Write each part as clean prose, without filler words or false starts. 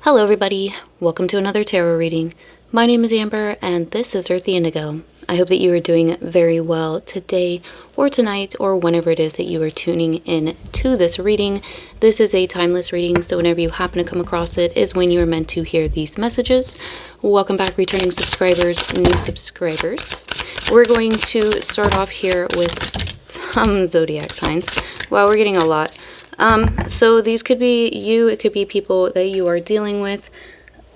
Hello everybody, welcome to another tarot reading. My name is Amber and this is Earthy Indigo. I hope that you are doing very well today or tonight or whenever it is that you are tuning in to this reading. This is a timeless reading, so whenever you happen to come across it is when you are meant to hear these messages. Welcome back, returning subscribers, new subscribers. We're going to start off here with some zodiac signs. Wow, we're getting a lot. So these could be you, it could be people that you are dealing with.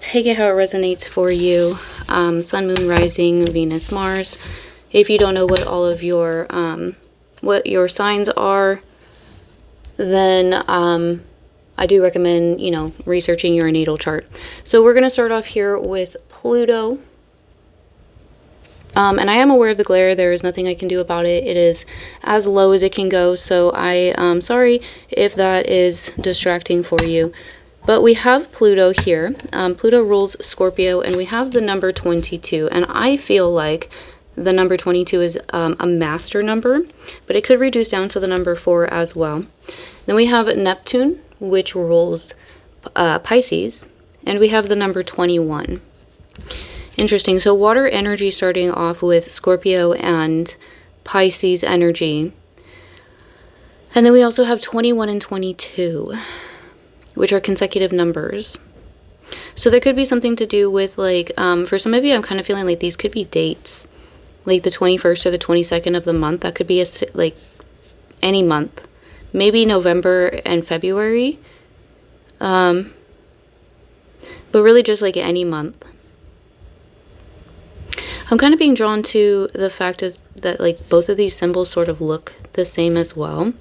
Take it how it resonates for you. Sun, Moon, Rising, Venus, Mars. If you don't know what all of your signs are, then I do recommend, researching your natal chart. So we're going to start off here with Pluto. And I am aware of the glare. There is nothing I can do about it. It is as low as it can go, so I am sorry if that is distracting for you. But we have Pluto here. Pluto rules Scorpio, and we have the number 22. And I feel like the number 22 is a master number, but it could reduce down to the number 4 as well. Then we have Neptune, which rules Pisces, and we have the number 21. Interesting. So water energy starting off with Scorpio and Pisces energy. And then we also have 21 and 22, which are consecutive numbers. So there could be something to do with, for some of you, I'm kind of feeling like these could be dates. Like the 21st or the 22nd of the month. That could be any month. Maybe November and February. But really just like any month. I'm kind of being drawn to the fact that both of these symbols sort of look the same as well.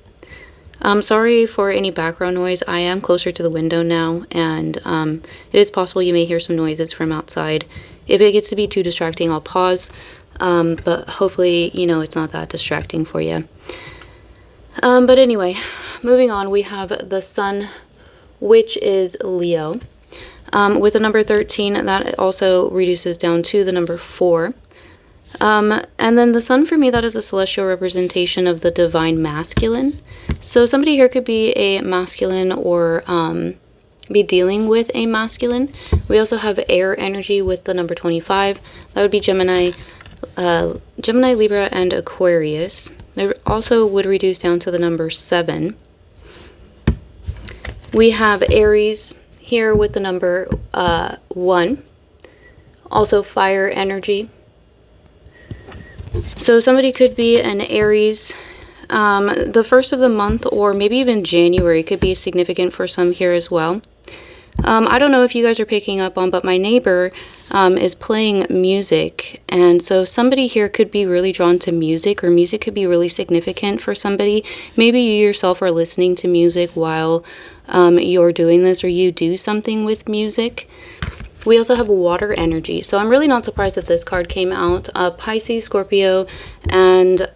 I'm sorry for any background noise. I am closer to the window now, and it is possible you may hear some noises from outside. If it gets to be too distracting, I'll pause, but hopefully, it's not that distracting for you. But anyway, moving on, we have the Sun, which is Leo. With the number 13, that also reduces down to the number 4. And then the Sun, for me, that is a celestial representation of the divine masculine. So somebody here could be a masculine or be dealing with a masculine. We also have air energy with the number 25. That would be Gemini, Libra, and Aquarius. They also would reduce down to the number 7. We have Aries here with the number 1, also fire energy. So somebody could be an Aries. The first of the month or maybe even January could be significant for some here as well. I don't know if you guys are picking up on, but my neighbor is playing music, and so somebody here could be really drawn to music, or music could be really significant for somebody. Maybe you yourself are listening to music while you're doing this, or you do something with music. We also have water energy, so I'm really not surprised that this card came out. Pisces, Scorpio, and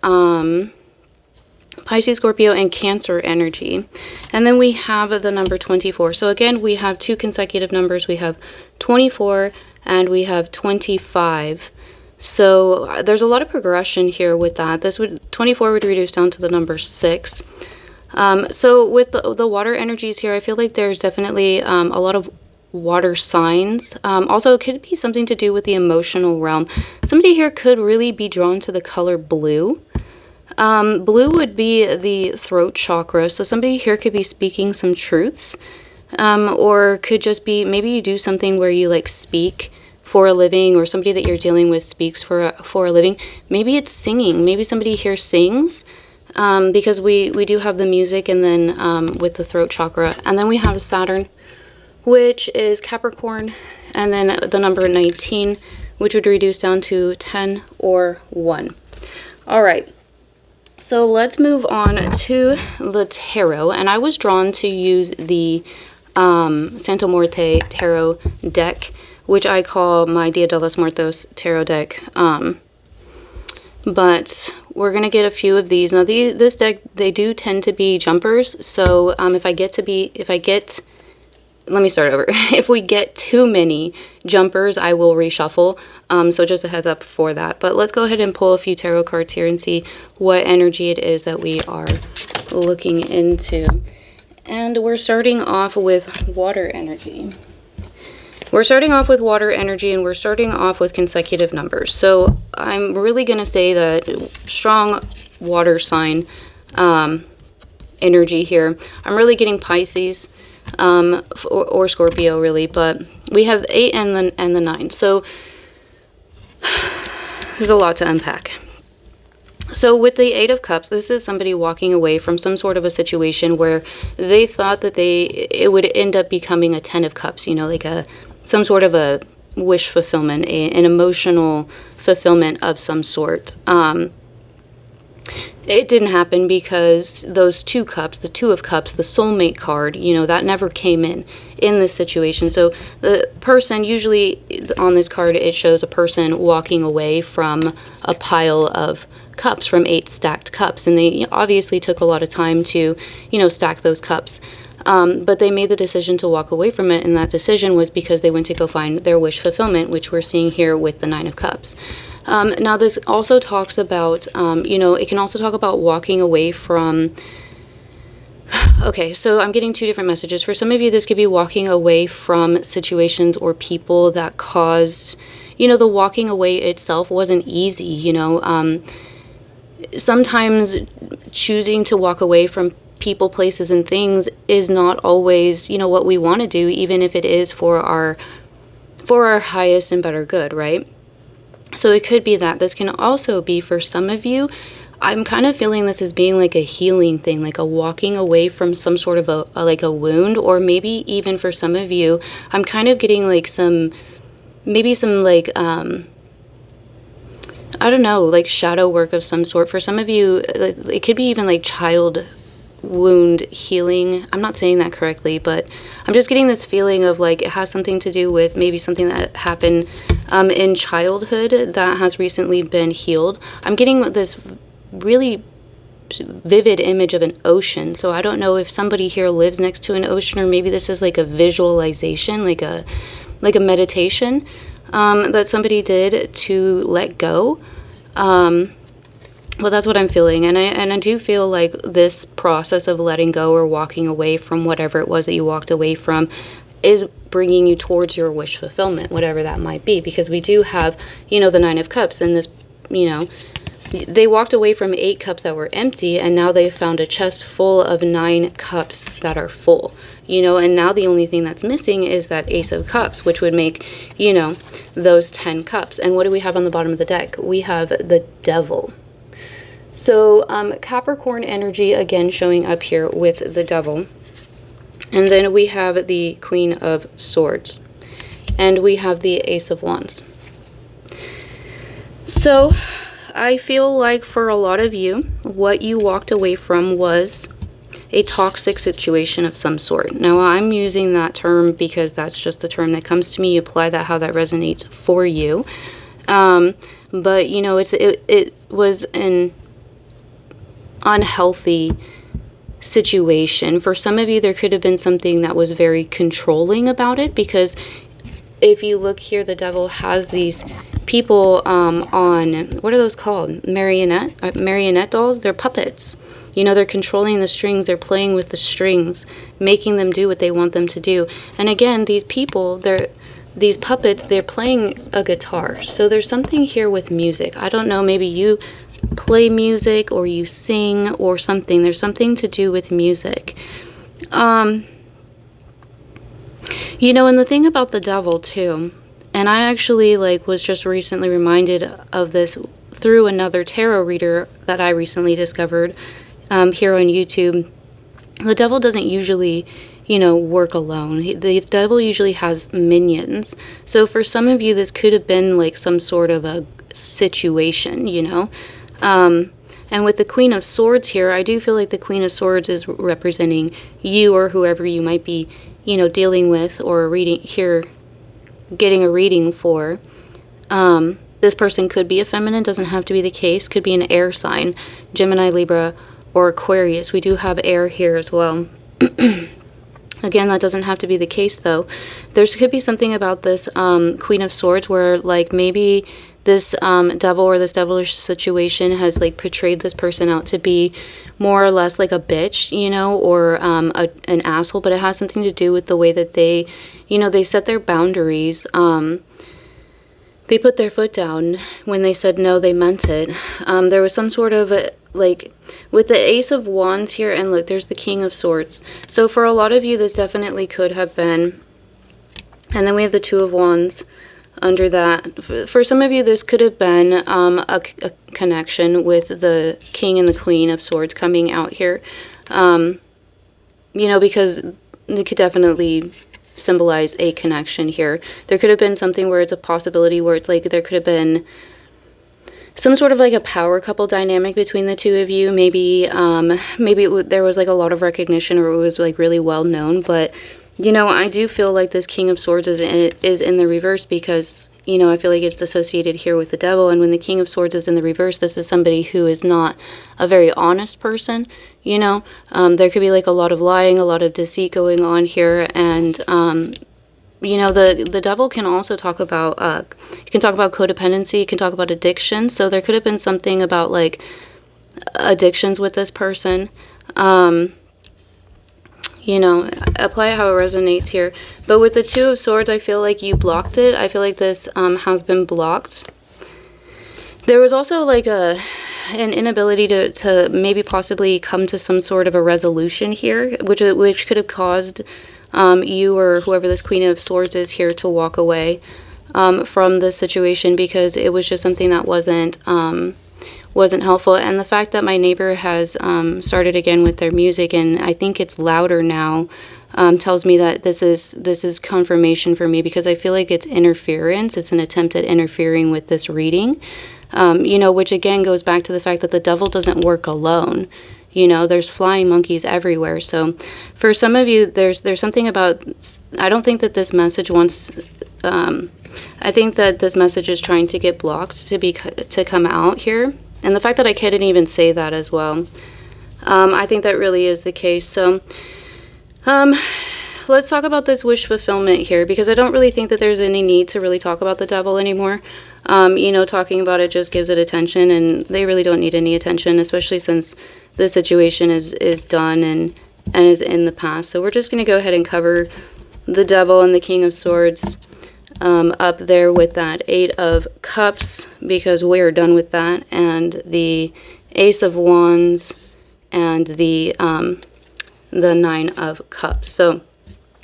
Cancer energy. And then we have the number 24. So again, we have two consecutive numbers. We have 24 and we have 25. So there's a lot of progression here with that. 24 would reduce down to the number 6. So with the water energies here, I feel like there's definitely a lot of water signs. Also, it could be something to do with the emotional realm. Somebody here could really be drawn to the color blue. Blue would be the throat chakra, so somebody here could be speaking some truths, or could just be, maybe you do something where you speak for a living, or somebody that you're dealing with speaks for a living. Maybe it's singing. Maybe somebody here sings, because we do have the music, and then with the throat chakra. And then we have Saturn, which is Capricorn, and then the number 19, which would reduce down to 10 or 1. All right. So let's move on to the tarot, and I was drawn to use the Santo Muerte tarot deck, which I call my Dia de los Muertos tarot deck, but we're going to get a few of these. Now this deck, they do tend to be jumpers, so let me start over. If we get too many jumpers, I will reshuffle. So just a heads up for that. But let's go ahead and pull a few tarot cards here and see what energy it is that we are looking into. And we're starting off with water energy. We're starting off with water energy, and we're starting off with consecutive numbers. So I'm really going to say that strong water sign energy here. I'm really getting Pisces or Scorpio, really, but we have 8 and the 9. So there's a lot to unpack. So with the 8 of Cups, this is somebody walking away from some sort of a situation where they thought that it would end up becoming a 10 of Cups, you know, like some sort of a wish fulfillment, an emotional fulfillment of some sort. It didn't happen because those 2 cups, the 2 of Cups, the soulmate card, you know, that never came in this situation. So the person, usually on this card, it shows a person walking away from a pile of cups, from 8 stacked cups, and they obviously took a lot of time to, you know, stack those cups. But they made the decision to walk away from it, and that decision was because they went to go find their wish fulfillment, which we're seeing here with the 9 of Cups. Now, this also talks about, you know, it can also talk about walking away from... Okay, so I'm getting 2 different messages. For some of you, this could be walking away from situations or people that caused, you know, the walking away itself wasn't easy, you know. Sometimes choosing to walk away from people, places, and things is not always, you know, what we want to do, even if it is for our highest and better good, right? So it could be that. This can also be, for some of you, I'm kind of feeling this as being like a healing thing, like a walking away from some sort of a wound, or maybe even for some of you, I'm kind of getting like maybe some like, I don't know, like shadow work of some sort. For some of you, it could be even like child wound healing. I'm not saying that correctly, but I'm just getting this feeling of like it has something to do with maybe something that happened in childhood that has recently been healed. I'm getting this really vivid image of an ocean. So I don't know if somebody here lives next to an ocean, or maybe this is like a visualization, like a meditation that somebody did to let go. Well, that's what I'm feeling, and I do feel like this process of letting go or walking away from whatever it was that you walked away from is bringing you towards your wish fulfillment, whatever that might be, because we do have, you know, the 9 of Cups, and this, you know, they walked away from 8 cups that were empty, and now they've found a chest full of 9 cups that are full, you know, and now the only thing that's missing is that Ace of Cups, which would make, you know, those 10 cups. And what do we have on the bottom of the deck? We have the Devil. So Capricorn energy again showing up here with the Devil. And then we have the Queen of Swords. And we have the Ace of Wands. So I feel like for a lot of you, what you walked away from was a toxic situation of some sort. Now, I'm using that term because that's just the term that comes to me. You apply that how that resonates for you. But, you know, it was an unhealthy situation. For some of you, there could have been something that was very controlling about it, because if you look here, the Devil has these people on, what are those called? Marionette dolls? They're puppets. You know, they're controlling the strings, they're playing with the strings, making them do what they want them to do. And again, these people, these puppets, they're playing a guitar. So there's something here with music. I don't know, maybe you play music or you sing or something. There's something to do with music. You know, and the thing about the Devil too, and I actually was just recently reminded of this through another tarot reader that I recently discovered here on YouTube. The Devil doesn't usually, you know, work alone. The Devil usually has minions. So for some of you, this could have been like some sort of a situation, you know. And with the Queen of Swords here, I do feel like the Queen of Swords is representing you or whoever you might be, you know, dealing with or getting a reading for. This person could be a feminine, doesn't have to be the case, could be an air sign, Gemini, Libra, or Aquarius. We do have air here as well. Again, that doesn't have to be the case though. There could be something about this Queen of Swords where like maybe this devil or this devilish situation has like portrayed this person out to be more or less like a bitch, you know, or an asshole, but it has something to do with the way that they, you know, they set their boundaries. They put their foot down. When they said no, they meant it. There was some sort of like with the Ace of Wands here, and look, there's the King of Swords. So for a lot of you, this definitely could have been, and then we have the Two of Wands under that. For some of you, this could have been a connection with the King and the Queen of Swords coming out here. You know, because it could definitely symbolize a connection here. There could have been something where it's a possibility where it's like there could have been some sort of like a power couple dynamic between the two of you. Maybe there was like a lot of recognition, or it was like really well known. But you know, I do feel like this King of Swords is in the reverse, because you know, I feel like it's associated here with the devil. And when the King of Swords is in the reverse, this is somebody who is not a very honest person. You know, there could be like a lot of lying, a lot of deceit going on here. And you know, the devil can also talk about you can talk about codependency, you can talk about addiction. So there could have been something about like addictions with this person. You know, apply it how it resonates here. But with the Two of Swords, I feel like you blocked it. I feel like this has been blocked. There was also like an inability to maybe possibly come to some sort of a resolution here, which could have caused you or whoever this Queen of Swords is here to walk away from this situation, because it was just something that wasn't helpful. And the fact that my neighbor has started again with their music, and I think it's louder now, tells me that this is confirmation for me, because I feel like it's interference. It's an attempt at interfering with this reading, you know, which again goes back to the fact that the devil doesn't work alone. You know, there's flying monkeys everywhere. So for some of you, there's something about, I don't think that this message wants, I think that this message is trying to get blocked to come out here. And the fact that I couldn't even say that as well, I think that really is the case. So let's talk about this wish fulfillment here, because I don't really think that there's any need to really talk about the devil anymore. You know, talking about it just gives it attention, and they really don't need any attention, especially since the situation is done and is in the past. So we're just going to go ahead and cover the devil and the King of Swords up there with that Eight of Cups, because we're done with that, and the Ace of Wands and the Nine of Cups. So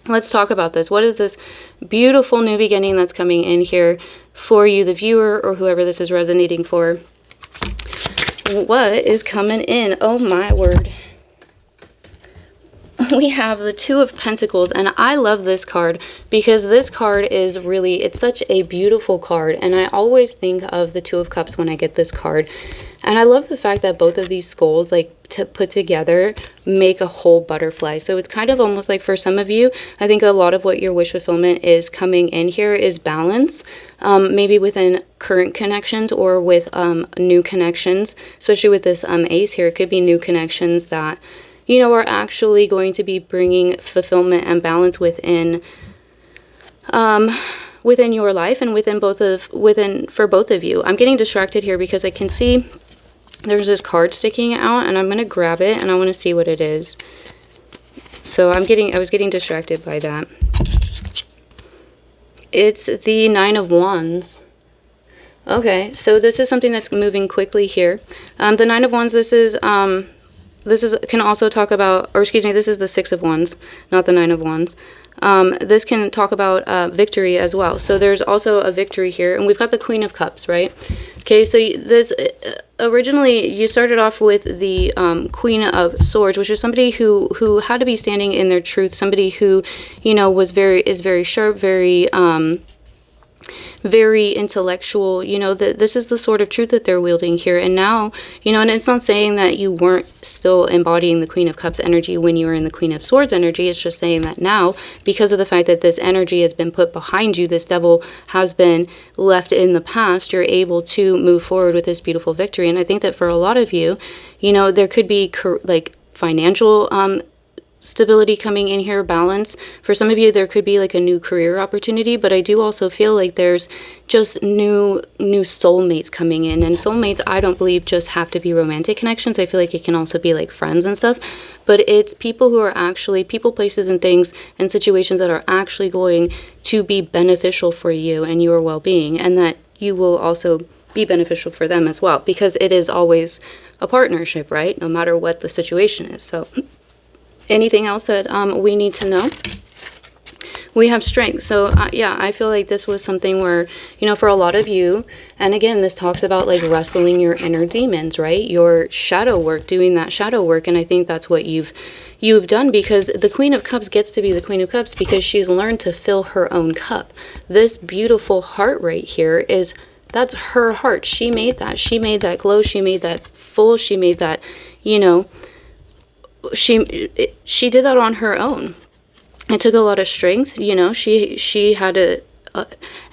let's talk about this. What is this beautiful new beginning that's coming in here for you, the viewer, or whoever this is resonating for? What is coming in? Oh my word. We have the Two of Pentacles, and I love this card because this card is really, it's such a beautiful card, and I always think of the Two of Cups when I get this card. And I love the fact that both of these skulls, like, put together, make a whole butterfly. So it's kind of almost like, for some of you, I think a lot of what your wish fulfillment is coming in here is balance, maybe within current connections or with new connections, especially with this ace here. It could be new connections that, you know, are actually going to be bringing fulfillment and balance within within your life and for both of you. I'm getting distracted here because I can see there's this card sticking out, and I'm going to grab it and I want to see what it is. So I was getting distracted by that. It's the Nine of Wands. Okay, so this is something that's moving quickly here. The Nine of Wands, this is can also talk about, or excuse me, this is the Six of Wands, not the Nine of Wands. This can talk about victory as well. So there's also a victory here, and we've got the Queen of Cups, right? Okay, so this originally you started off with the Queen of Swords, which is somebody who had to be standing in their truth, somebody who, you know, is very sharp, very intellectual. You know, that this is the sort of truth that they're wielding here. And now, you know, and it's not saying that you weren't still embodying the Queen of Cups energy when you were in the Queen of Swords energy. It's just saying that now, because of the fact that this energy has been put behind you, this devil has been left in the past, you're able to move forward with this beautiful victory. And I think that for a lot of you, you know, there could be like financial stability coming in here, balance. For some of you, there could be like a new career opportunity, but I do also feel like there's just new soulmates coming in. And soulmates, I don't believe just have to be romantic connections. I feel like it can also be like friends and stuff, but it's people who are actually people, places, and things and situations that are actually going to be beneficial for you and your well-being, and that you will also be beneficial for them as well, because it is always a partnership, right? No matter what the situation is. So anything else that we need to know? We have strength. So yeah, I feel like this was something where, you know, for a lot of you, and again, this talks about like wrestling your inner demons, right? Your shadow work, doing that shadow work. And I think that's what you've done, because the Queen of Cups gets to be the Queen of Cups because she's learned to fill her own cup. This beautiful heart right here that's her heart. She made that. She made that glow. She made that full. She made that, you know, she did that on her own. It took a lot of strength, you know. She had to,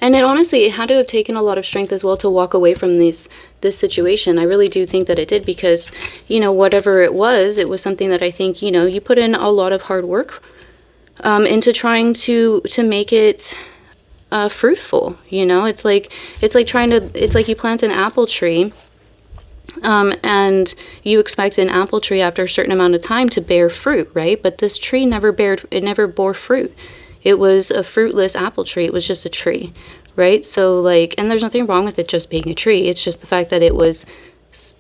and it had to have taken a lot of strength as well to walk away from this situation. I really do think that it did, because, you know, whatever it was something that I think, you know, you put in a lot of hard work into trying to make it fruitful. You know, it's like you plant an apple tree. And you expect an apple tree after a certain amount of time to bear fruit, right? But this tree never bore fruit. It was a fruitless apple tree. It was just a tree, right? So like, and there's nothing wrong with it just being a tree. It's just the fact that it was,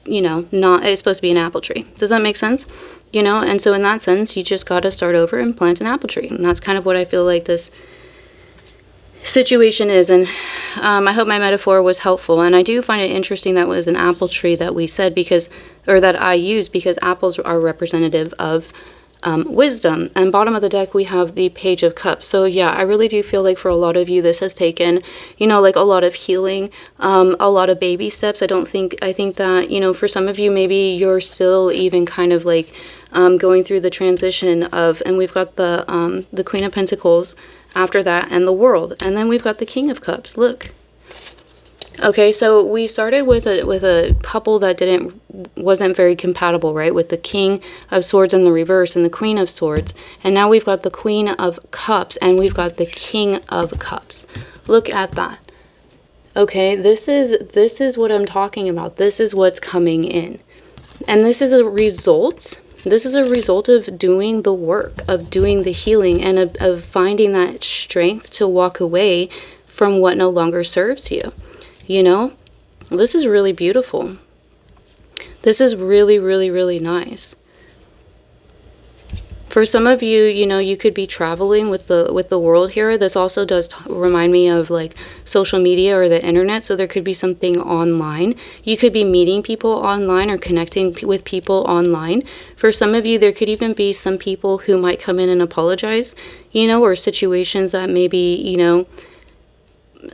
you know, it's supposed to be an apple tree. Does that make sense? You know, and so in that sense, you just got to start over and plant an apple tree. And that's kind of what I feel like this situation is. And I hope my metaphor was helpful. And I do find it interesting that was an apple tree that we said, that I used, because apples are representative of wisdom. And bottom of the deck, we have the Page of Cups. So yeah, I really do feel like for a lot of you, this has taken, you know, like a lot of healing, a lot of baby steps. I think that, you know, for some of you, maybe you're still even kind of like going through the transition of, and we've got the Queen of Pentacles after that, and the World, and then we've got the King of Cups. Look. Okay, so we started with a couple that wasn't very compatible, right? With the King of Swords in the reverse and the Queen of Swords, and now we've got the Queen of Cups and we've got the King of Cups. Look at that. Okay, this is what I'm talking about. This is what's coming in, and this is a result. This is a result of doing the work, of doing the healing, and of finding that strength to walk away from what no longer serves you. You know, this is really beautiful. This is really, really, really nice. For some of you, you know, you could be traveling with the world here. This also does remind me of like social media or the internet. So there could be something online. You could be meeting people online or connecting with people online. For some of you, there could even be some people who might come in and apologize, you know, or situations that maybe, you know,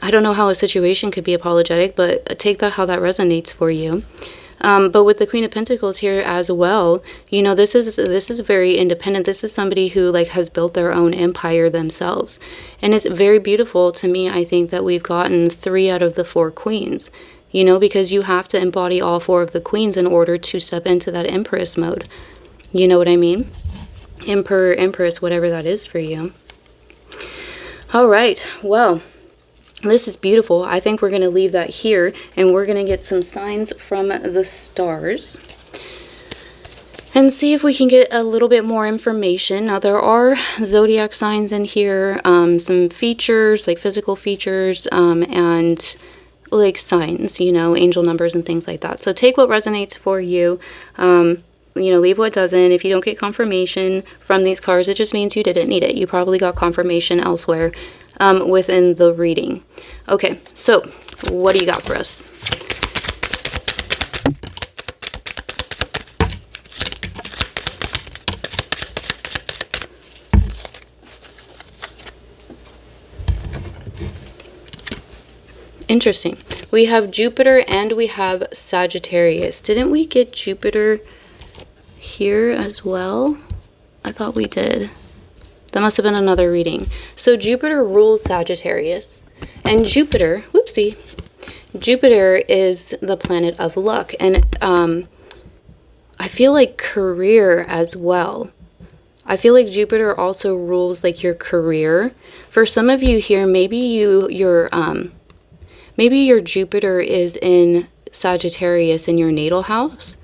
I don't know how a situation could be apologetic, but take that how that resonates for you. But with the Queen of Pentacles here as well, you know, this is very independent. This is somebody who like has built their own empire themselves. And it's very beautiful to me. I think that we've gotten 3 out of the 4 queens, you know, because you have to embody all 4 of the queens in order to step into that Empress mode. You know what I mean? Emperor, Empress, whatever that is for you. All right. Well, this is beautiful. I think we're going to leave that here, and we're going to get some signs from the stars and see if we can get a little bit more information. Now, there are zodiac signs in here, some features, like physical features, and like signs, you know, angel numbers and things like that. So take what resonates for you. You know, leave what doesn't. If you don't get confirmation from these cards, it just means you didn't need it. You probably got confirmation elsewhere within the reading. Okay, so what do you got for us? Interesting. We have Jupiter and we have Sagittarius. Didn't we get Jupiter here as well? I thought we did. That must have been another reading. So Jupiter rules Sagittarius. And Jupiter, whoopsie, Jupiter is the planet of luck. And I feel like career as well. I feel like Jupiter also rules like your career. For some of you here, maybe your Jupiter is in Sagittarius in your natal house.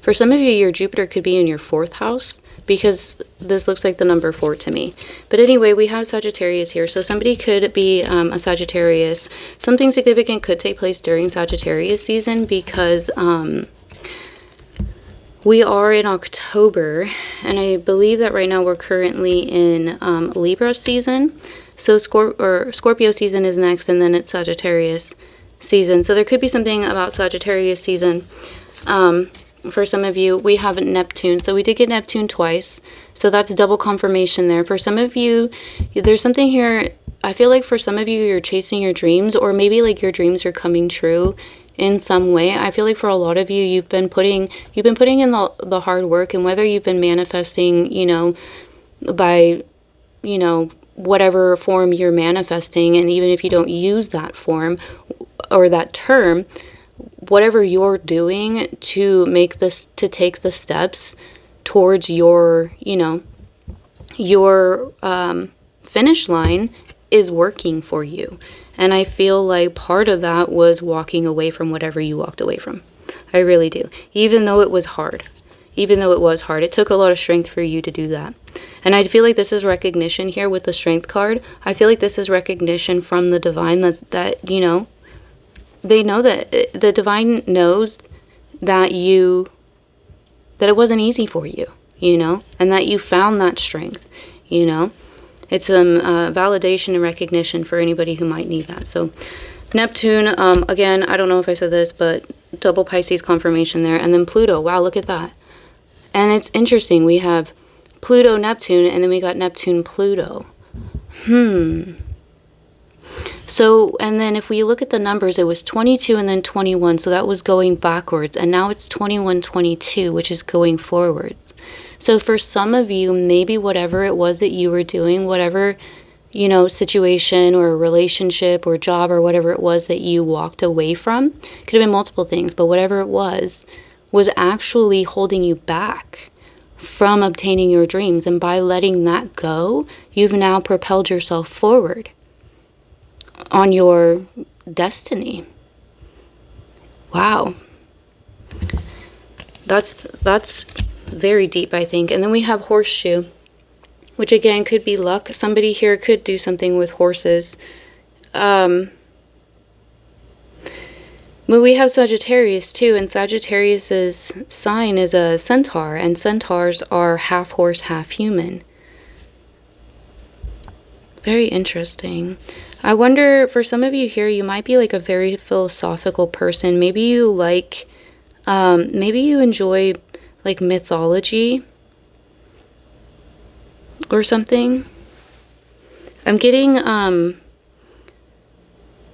For some of you, your Jupiter could be in your 4th house, because this looks like the number 4 to me. But anyway, we have Sagittarius here. So somebody could be a Sagittarius. Something significant could take place during Sagittarius season, because we are in October, and I believe that right now we're currently in Libra season. So Scorpio season is next, and then it's Sagittarius season. So there could be something about Sagittarius season. For some of you, we have Neptune. So we did get Neptune twice. So that's double confirmation there. For some of you, there's something here. I feel like for some of you, you're chasing your dreams, or maybe like your dreams are coming true in some way. I feel like for a lot of you, you've been putting in the hard work, and whether you've been manifesting, by, whatever form you're manifesting, and even if you don't use that form or that term, whatever you're doing to take the steps towards your finish line is working for you. And I feel like part of that was walking away from whatever you walked away from. I really do. Even though it was hard. It took a lot of strength for you to do that. And I feel like this is recognition here with the Strength card. I feel like this is recognition from the divine that they know, that the divine knows that it wasn't easy for you, and that you found that strength, It's some validation and recognition for anybody who might need that. So Neptune, again, I don't know if I said this, but double Pisces confirmation there. And then Pluto. Wow, look at that. And it's interesting. We have Pluto, Neptune, and then we got Neptune, Pluto. So, and then if we look at the numbers, it was 22 and then 21. So that was going backwards. And now it's 21, 22, which is going forwards. So for some of you, maybe whatever it was that you were doing, whatever, situation or relationship or job or whatever it was that you walked away from, could have been multiple things, but whatever it was actually holding you back from obtaining your dreams. And by letting that go, you've now propelled yourself forward on your destiny. Wow. That's very deep, I think. And then we have Horseshoe, which again could be luck. Somebody here could do something with horses. But we have Sagittarius too, and Sagittarius's sign is a centaur, and centaurs are half horse, half human. Very interesting. I wonder, for some of you here, you might be like a very philosophical person. Maybe you maybe you enjoy like mythology or something. I'm getting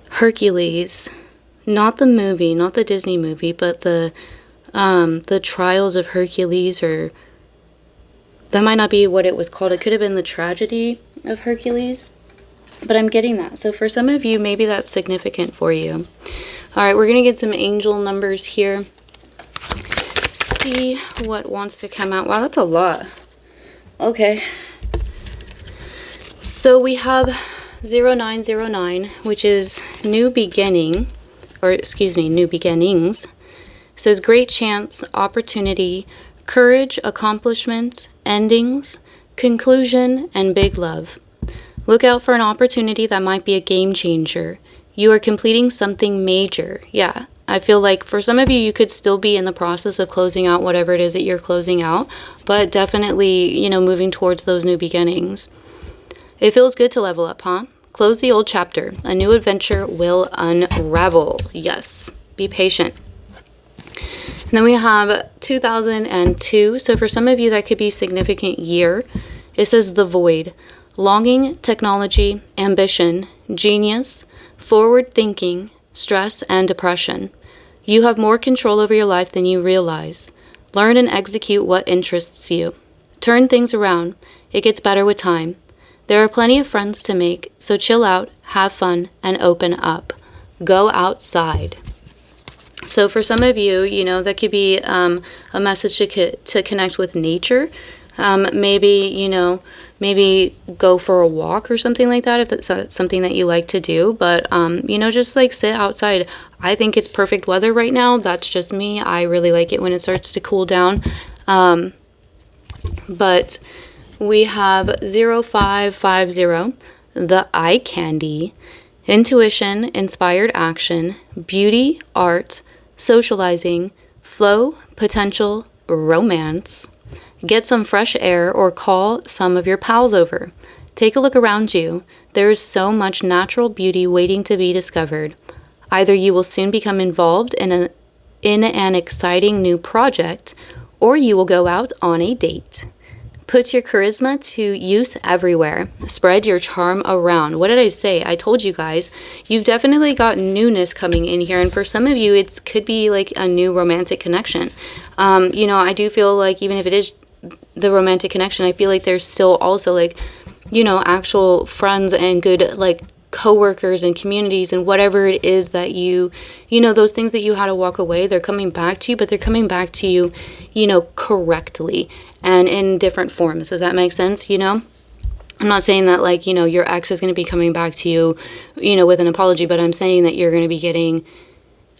Hercules, not the movie, not the Disney movie, but the Trials of Hercules, or that might not be what it was called. It could have been the Tragedy of Hercules, but I'm getting that. So for some of you, maybe that's significant for you. All right, we're gonna get some angel numbers here. See what wants to come out. Wow, that's a lot. Okay. So we have 0909, which is new beginning, new beginnings. It says great chance, opportunity, courage, accomplishment, endings, conclusion, and big love. Look out for an opportunity that might be a game changer. You are completing something major. Yeah, I feel like for some of you, you could still be in the process of closing out whatever it is that you're closing out, but definitely, moving towards those new beginnings. It feels good to level up, huh? Close the old chapter. A new adventure will unravel. Yes, be patient. And then we have 2002. So for some of you, that could be a significant year. It says the void. Longing, technology, ambition, genius, forward thinking, stress, and depression. You have more control over your life than you realize. Learn and execute what interests you. Turn things around. It gets better with time. There are plenty of friends to make, so chill out, have fun, and open up. Go outside. So for some of you, that could be a message to connect with nature. Maybe, maybe go for a walk or something like that if that's something that you like to do. But, just like sit outside. I think it's perfect weather right now. That's just me. I really like it when it starts to cool down. But we have 0550, the eye candy, intuition, inspired action, beauty, art, socializing, flow, potential, romance. Get some fresh air or call some of your pals over. Take a look around you. There is so much natural beauty waiting to be discovered. Either you will soon become involved in an exciting new project, or you will go out on a date. Put your charisma to use everywhere. Spread your charm around. What did I say? I told you guys, you've definitely got newness coming in here. And for some of you, it could be like a new romantic connection. I do feel like even if it is the romantic connection, I feel like there's still also like, actual friends and good like coworkers and communities and whatever it is that those things that you had to walk away, they're coming back to you, but they're coming back to you, correctly and in different forms. Does that make sense? I'm not saying that like, your ex is going to be coming back to you, with an apology, but I'm saying that you're going to be getting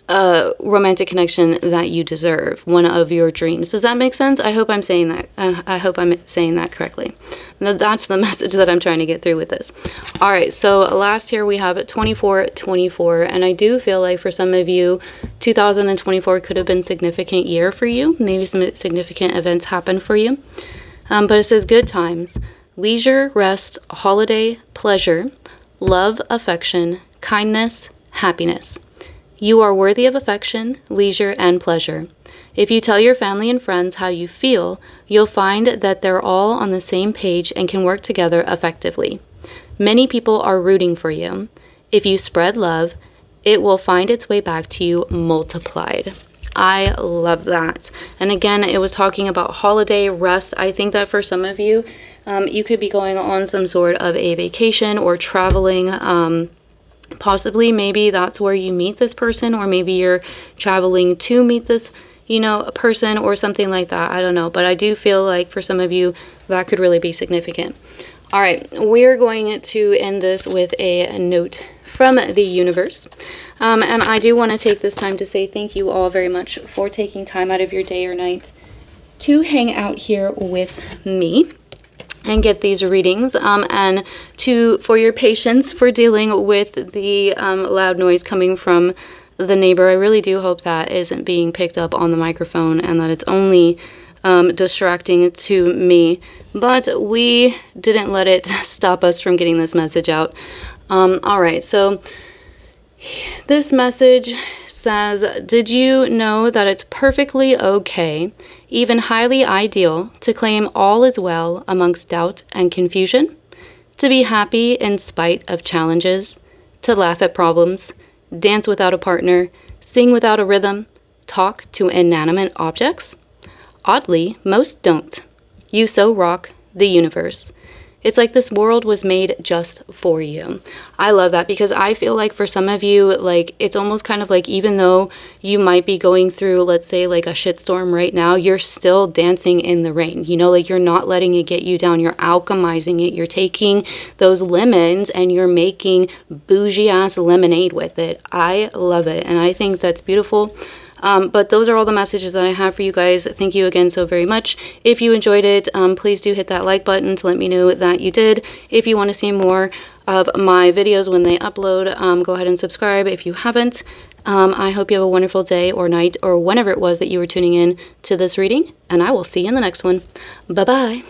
a romantic connection that you deserve, one of your dreams. Does that make sense? I hope I'm saying that. I hope I'm saying that correctly. That's the message that I'm trying to get through with this. All right, so last here we have 2424, and I do feel like for some of you, 2024 could have been a significant year for you. Maybe some significant events happened for you. But it says good times, leisure, rest, holiday, pleasure, love, affection, kindness, happiness. You are worthy of affection, leisure, and pleasure. If you tell your family and friends how you feel, you'll find that they're all on the same page and can work together effectively. Many people are rooting for you. If you spread love, it will find its way back to you multiplied. I love that. And again, it was talking about holiday, rest. I think that for some of you, you could be going on some sort of a vacation or traveling. Possibly, maybe that's where you meet this person, or maybe you're traveling to meet this, a person or something like that. I don't know. But I do feel like for some of you, that could really be significant. All right, we're going to end this with a note from the universe. And I do want to take this time to say thank you all very much for taking time out of your day or night to hang out here with me and get these readings, and for your patience for dealing with the loud noise coming from the neighbor. I really do hope that isn't being picked up on the microphone and that it's only distracting to me, but we didn't let it stop us from getting this message out. All right, so this message says, did you know that it's perfectly okay, even highly ideal, to claim all is well amongst doubt and confusion? To be happy in spite of challenges, to laugh at problems, dance without a partner, sing without a rhythm, talk to inanimate objects? Oddly, most don't. You so rock the universe. It's like this world was made just for you. I love that, because I feel like for some of you, like it's almost kind of like, even though you might be going through, let's say like a shitstorm right now, you're still dancing in the rain. Like you're not letting it get you down. You're alchemizing it. You're taking those lemons and you're making bougie ass lemonade with it. I love it. And I think that's beautiful. But those are all the messages that I have for you guys. Thank you again so very much. If you enjoyed it, please do hit that like button to let me know that you did. If you want to see more of my videos when they upload, go ahead and subscribe if you haven't. I hope you have a wonderful day or night or whenever it was that you were tuning in to this reading, and I will see you in the next one. Bye-bye.